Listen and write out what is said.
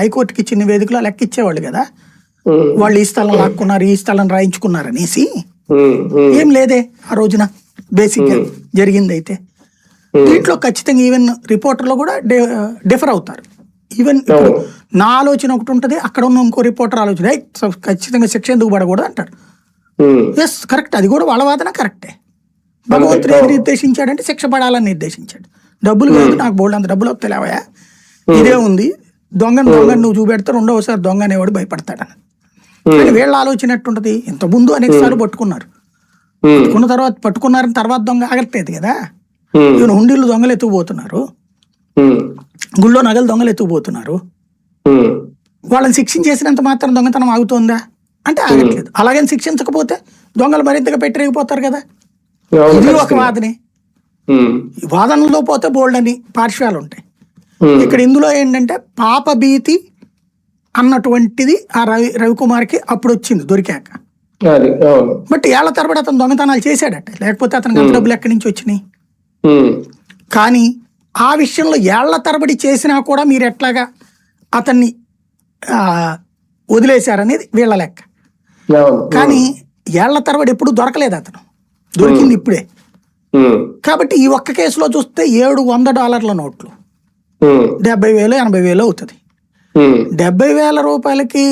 హైకోర్టుకి ఇచ్చిన నివేదికలో లెక్క ఇచ్చేవాళ్ళు కదా, వాళ్ళు ఈ స్థలం లాక్కున్నారు, ఈ స్థలం రాయించుకున్నారు అనేసి. ఏం లేదే ఆ రోజున బేసిక్ గా జరిగింది. అయితే దీంట్లో ఖచ్చితంగా ఈవెన్ రిపోర్టర్లు కూడా డిఫర్ అవుతారు. ఈవెన్ ఇప్పుడు నా ఆలోచన ఒకటి ఉంటుంది, అక్కడ ఉన్న ఇంకో రిపోర్టర్ ఆలోచన ఖచ్చితంగా శిక్ష ఎందుకు పడకూడదు అంటారు. ఎస్ కరెక్ట్, అది కూడా వాళ్ళ వాదన కరెక్టే. భగవంతుడు ఏది నిర్దేశించాడంటే శిక్ష పడాలని నిర్దేశించాడు. డబ్బులు కాదు, నాకు బోల్డ్ అంత డబ్బులు వస్తలేవయా, ఇదే ఉంది, దొంగను నువ్వు చూపెడితే రెండవసారి దొంగ అనేవాడు భయపడతాడని. కానీ వీళ్ళ ఆలోచన ఎట్టుంటది, ఇంత ముందు అనేక సార్లు పట్టుకున్నారు, పట్టుకున్నారని తర్వాత దొంగ ఆగట్లేదు కదా. ఈవెన్ హుండీలు దొంగలు ఎత్తుకుపోతున్నారు, గుళ్ళో నగలు దొంగలు ఎత్తుకుపోతున్నారు. వాళ్ళని శిక్షించేసినంత మాత్రం దొంగతనం ఆగుతోందా అంటే ఆగట్లేదు. అలాగని శిక్షించకపోతే దొంగలు మరింతగా పెట్టిరేగిపోతారు కదా. ఇది ఒక వాదనే. వాదనలో పోతే బోల్డ్ అని పార్శ్వాలు ఉంటాయి. ఇక్కడ ఇందులో ఏంటంటే పాప భీతి అన్నటువంటిది ఆ రవికుమార్కి అప్పుడు వచ్చింది దొరికాక. బట్ ఏళ్ల తరబడి అతను దొంగతనాలు చేశాడట, లేకపోతే అతనికి అంత డబ్బులు ఎక్కడి నుంచి వచ్చినాయి. కానీ ఆ విషయంలో ఏళ్ల తరబడి చేసినా కూడా మీరు ఎట్లాగా అతన్ని వదిలేశారనేది వీళ్ళ లెక్క. కానీ ఏళ్ల తరబడి ఎప్పుడు దొరకలేదు, అతను దొరికింది ఇప్పుడే. కాబట్టి ఈ ఒక్క కేసులో చూస్తే $700 నోట్లు 70,000 80,000 అవుతుంది. 70,000 రూపాయలకి